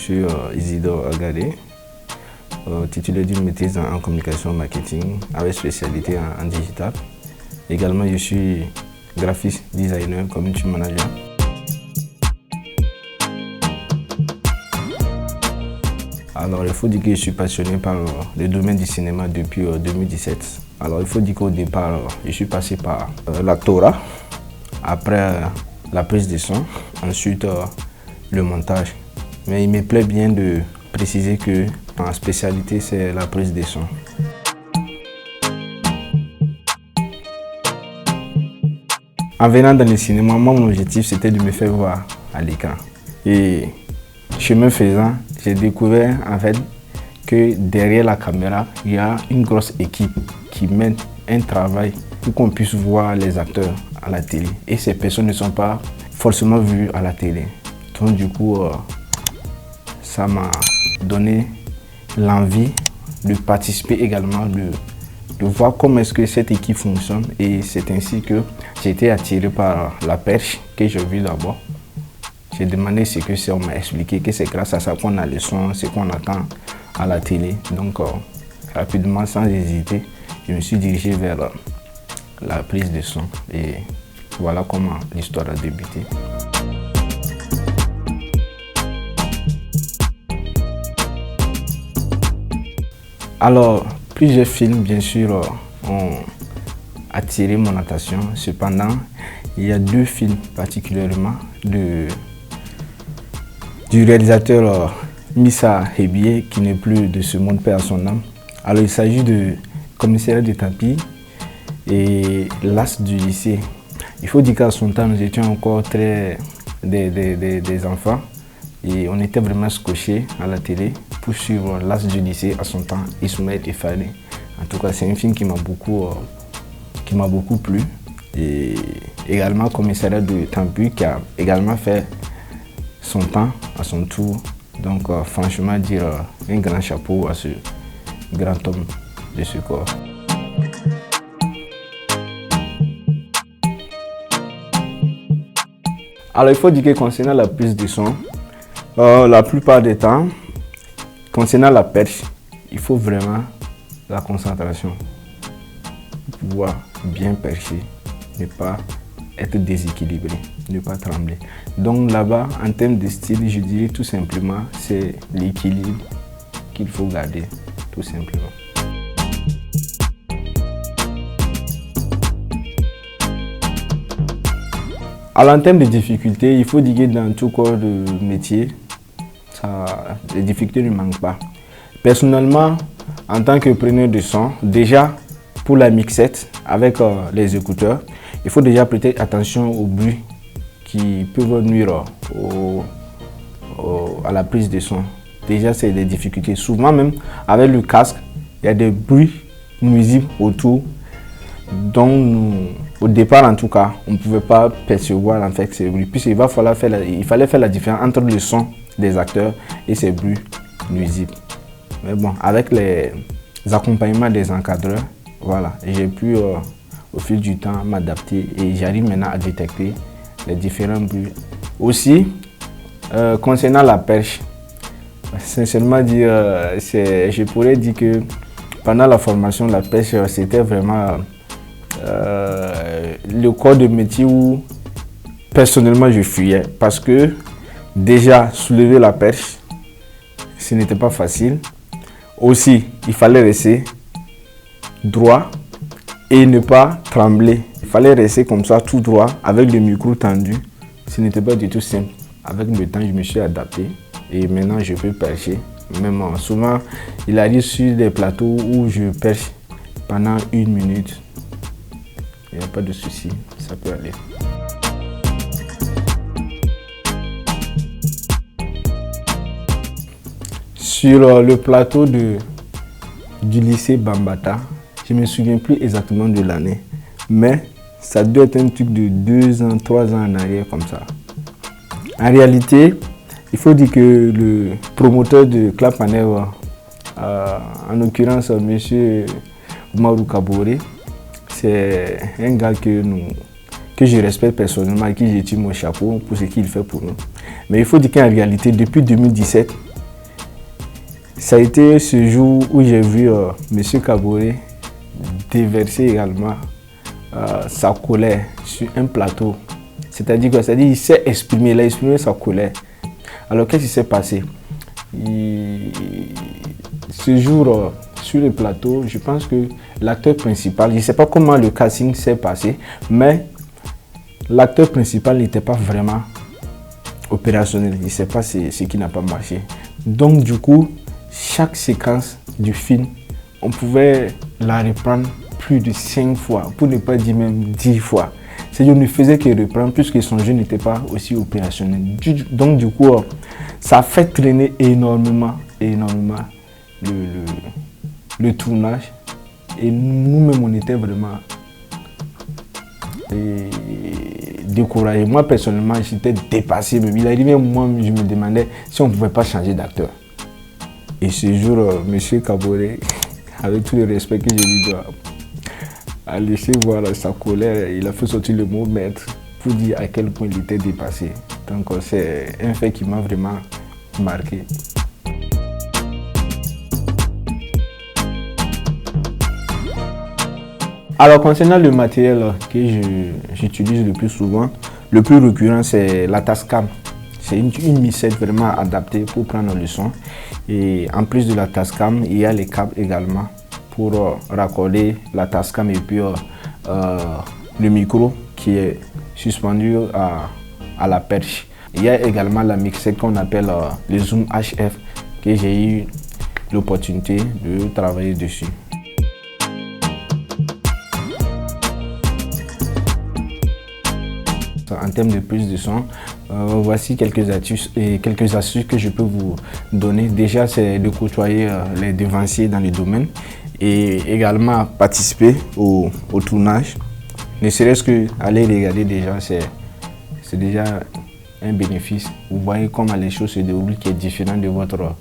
suis Isidore Agadé, titulaire d'une maîtrise en communication marketing avec spécialité en digital. Également, je suis graphiste designer, community manager. Alors, il faut dire que je suis passionné par le domaine du cinéma depuis 2017. Alors, il faut dire qu'au départ, je suis passé par l'actorat, après la prise de son, ensuite le montage. Mais il me plaît bien de préciser que ma spécialité, c'est la prise de son. En venant dans le cinéma, moi, mon objectif, c'était de me faire voir à l'écran. Et chemin faisant, j'ai découvert en fait que derrière la caméra, il y a une grosse équipe qui mène un travail pour qu'on puisse voir les acteurs à la télé. Et ces personnes ne sont pas forcément vues à la télé. Donc du coup, ça m'a donné l'envie de participer également, de voir comment est-ce que cette équipe fonctionne. Et c'est ainsi que j'ai été attiré par la perche que j'ai vue d'abord. J'ai demandé ce que c'est, on m'a expliqué que c'est grâce à ça qu'on a le son, ce qu'on attend à la télé. Donc rapidement, sans hésiter, je me suis dirigé vers la prise de son. Et voilà comment l'histoire a débuté. Alors, plusieurs films, bien sûr, ont attiré mon attention. Cependant, il y a deux films particulièrement du réalisateur Missa Hébié, qui n'est plus de ce monde, paix à son âme. Alors, il s'agit de Commissariat de Tampi et L'As du lycée. Il faut dire qu'à son temps, nous étions encore des enfants et on était vraiment scotchés à la télé pour suivre L'As du lycée à son temps, Ismaël et Fadé. En tout cas, c'est un film qui m'a beaucoup plu. Et également Commissariat de Tampi qui a également fait son temps à son tour. Donc franchement, dire un grand chapeau à ce grand homme de ce corps. Alors il faut dire que concernant la prise de son, la plupart des temps, concernant la perche, il faut vraiment la concentration pour pouvoir bien percher, ne pas être déséquilibré, ne pas trembler. Donc là-bas, en termes de style, je dirais tout simplement, c'est l'équilibre qu'il faut garder, tout simplement. Alors en termes de difficultés, il faut dire que dans tout corps de métier, les difficultés ne manquent pas. Personnellement, en tant que preneur de son, déjà pour la mixette avec les écouteurs, il faut déjà prêter attention aux bruits qui peuvent nuire à la prise de son. Déjà, c'est des difficultés. Souvent même, avec le casque, il y a des bruits nuisibles autour dont au départ, en tout cas, on ne pouvait pas percevoir en fait ces bruits. Puisqu'il fallait faire la différence entre le son des acteurs et ces bruits nuisibles. Mais bon, avec les accompagnements des encadreurs, voilà, j'ai pu au fil du temps m'adapter et j'arrive maintenant à détecter les différents bruits. Aussi, concernant la perche, sincèrement dire, je pourrais dire que pendant la formation, la perche, c'était vraiment le corps de métier où personnellement je fuyais parce que déjà soulever la perche, ce n'était pas facile. Aussi, il fallait rester droit et ne pas trembler. Il fallait rester comme ça tout droit avec le micro tendu. Ce n'était pas du tout simple. Avec le temps, je me suis adapté et maintenant je peux percher. Même souvent, il arrive sur des plateaux où je perche pendant 1 minute. Il n'y a pas de souci, ça peut aller. Sur le plateau du lycée Bambata, je ne me souviens plus exactement de l'année, mais ça doit être un truc de 2 ans, 3 ans en arrière comme ça. En réalité, il faut dire que le promoteur de Clap en Air, en l'occurrence M. Oumarou Kaboré, c'est un gars que je respecte personnellement et qui je tire mon chapeau pour ce qu'il fait pour nous. Mais il faut dire qu'en réalité, depuis 2017, Ça a été ce jour où j'ai vu M. Kaboré déverser également sa colère sur un plateau. C'est-à-dire quoi? C'est-à-dire qu'il s'est exprimé, il a exprimé sa colère. Alors qu'est-ce qui s'est passé? Ce jour, sur le plateau, je pense que l'acteur principal, je ne sais pas comment le casting s'est passé, mais l'acteur principal n'était pas vraiment opérationnel. Je ne sais pas ce qui n'a pas marché. Donc du coup, chaque séquence du film, on pouvait la reprendre plus de 5 fois, pour ne pas dire même 10 fois. C'est-à-dire qu'on ne faisait que reprendre puisque son jeu n'était pas aussi opérationnel. Donc du coup, ça a fait traîner énormément le tournage. Et nous-mêmes, on était vraiment découragés. Moi, personnellement, j'étais dépassé. Même. Il arrivait un moment où je me demandais si on ne pouvait pas changer d'acteur. Et ce jour, M. Kaboré, avec tout le respect que je lui dois, a laissé voir sa colère. Il a fait sortir le mot maître pour dire à quel point il était dépassé. Donc c'est un fait qui m'a vraiment marqué. Alors concernant le matériel que j'utilise le plus souvent, le plus récurrent c'est la Tascam. C'est une mixette vraiment adaptée pour prendre le son. Et en plus de la Tascam, il y a les câbles également pour raccorder la Tascam et puis le micro qui est suspendu à la perche. Il y a également la mixette qu'on appelle le Zoom HF que j'ai eu l'opportunité de travailler dessus. En termes de prise de son, voici quelques astuces que je peux vous donner. Déjà, c'est de côtoyer les devanciers dans le domaine et également participer au tournage. Ne serait-ce qu'aller regarder déjà, c'est déjà un bénéfice. Vous voyez comment les choses se déroulent qui est différent de votre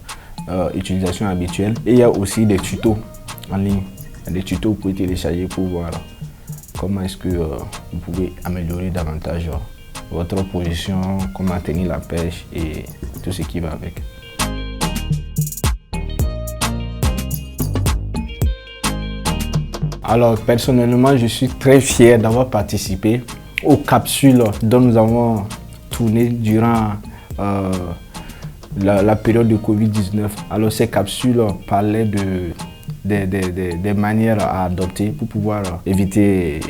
utilisation habituelle. Et il y a aussi des tutos en ligne. Il y a des tutos que vous pouvez télécharger pour voir comment est-ce que vous pouvez améliorer davantage votre position, comment tenir la pêche et tout ce qui va avec. Alors personnellement, je suis très fier d'avoir participé aux capsules dont nous avons tourné durant la période de Covid-19. Alors ces capsules parlaient des manières à adopter pour pouvoir éviter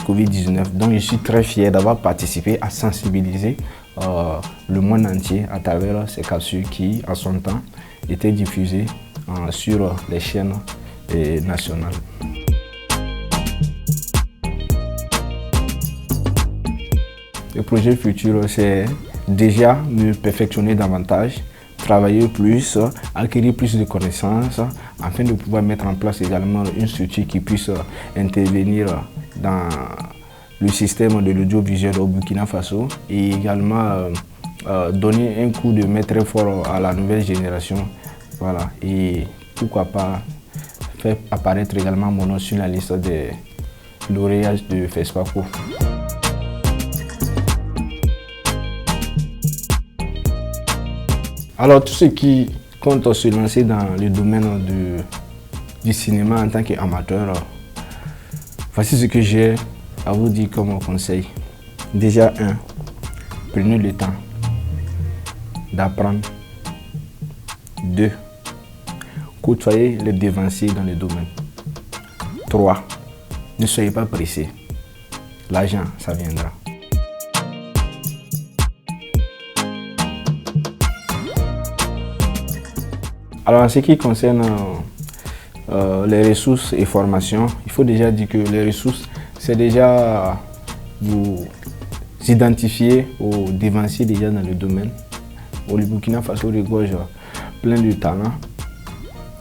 Covid-19. Donc je suis très fier d'avoir participé à sensibiliser le monde entier à travers ces capsules qui, en son temps, étaient diffusées sur les chaînes nationales. Le projet futur, c'est déjà me perfectionner davantage, travailler plus, acquérir plus de connaissances, afin de pouvoir mettre en place également une structure qui puisse intervenir dans le système de l'audiovisuel au Burkina Faso et également donner un coup de main très fort à la nouvelle génération. Voilà. Et pourquoi pas faire apparaître également mon nom sur la liste des lauréats de FESPACO. Alors, tous ceux qui comptent se lancer dans le domaine du cinéma en tant qu'amateur, voici ce que j'ai à vous dire comme conseil. Déjà, prenez le temps d'apprendre. 2, côtoyez les devanciers dans le domaine. 3, ne soyez pas pressés. L'argent, ça viendra. Alors en ce qui concerne les ressources et formations, il faut déjà dire que les ressources, c'est déjà vous identifier aux devanciers déjà dans le domaine. Au Burkina Faso regorge plein de talents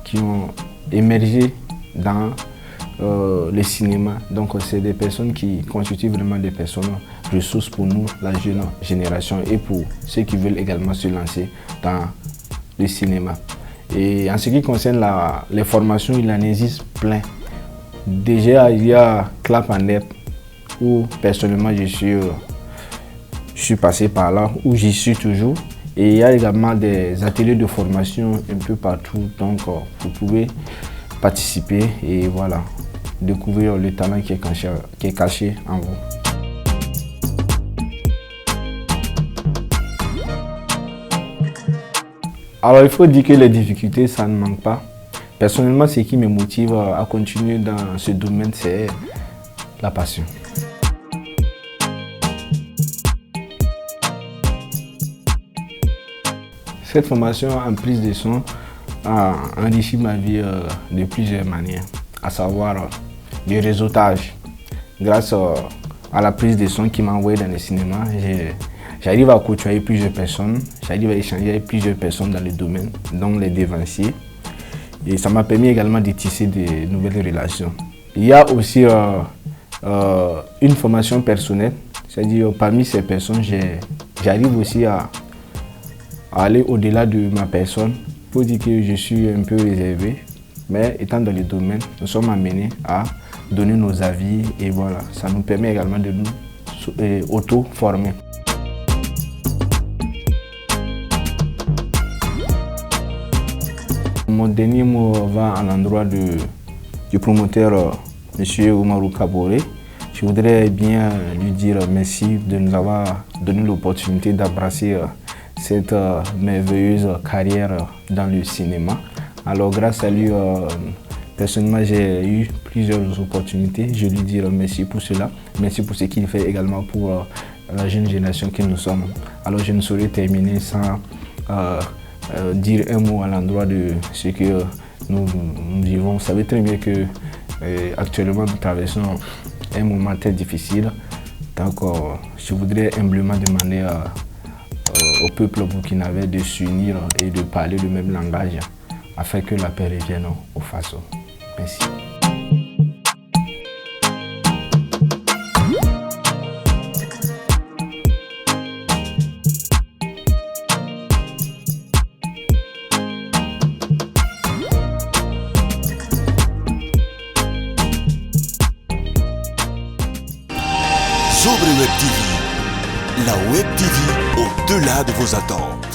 qui ont émergé dans le cinéma. Donc c'est des personnes qui constituent vraiment des personnes ressources pour nous, la jeune génération, et pour ceux qui veulent également se lancer dans le cinéma. Et en ce qui concerne les formations, il en existe plein. Déjà, il y a Clap and Nep, où personnellement je suis passé par là, où j'y suis toujours. Et il y a également des ateliers de formation un peu partout, donc vous pouvez participer et voilà, découvrir le talent qui est caché en vous. Alors il faut dire que les difficultés, ça ne manque pas. Personnellement, ce qui me motive à continuer dans ce domaine, c'est la passion. Cette formation en prise de son a enrichi ma vie de plusieurs manières, à savoir le réseautage. Grâce à la prise de son qui m'a envoyé dans le cinéma, j'arrive à côtoyer plusieurs personnes, j'arrive à échanger avec plusieurs personnes dans le domaine, dont les devanciers. Et ça m'a permis également de tisser de nouvelles relations. Il y a aussi une formation personnelle, c'est-à-dire parmi ces personnes, j'arrive aussi à aller au-delà de ma personne. Pour dire que je suis un peu réservé, mais étant dans le domaine, nous sommes amenés à donner nos avis et voilà, ça nous permet également de nous auto-former. Mon dernier mot va à l'endroit du promoteur M. Oumarou Kaboré. Je voudrais bien lui dire merci de nous avoir donné l'opportunité d'embrasser cette merveilleuse carrière dans le cinéma. Alors grâce à lui, personnellement j'ai eu plusieurs opportunités. Je lui dis merci pour cela. Merci pour ce qu'il fait également pour la jeune génération que nous sommes. Alors je ne saurais terminer sans dire un mot à l'endroit de ce que nous vivons. Vous savez très bien que actuellement nous traversons un moment très difficile. Donc je voudrais humblement demander au peuple burkinabé de s'unir et de parler le même langage afin que la paix revienne au Faso. Merci. Sobre Web TV, la Web TV au-delà de vos attentes.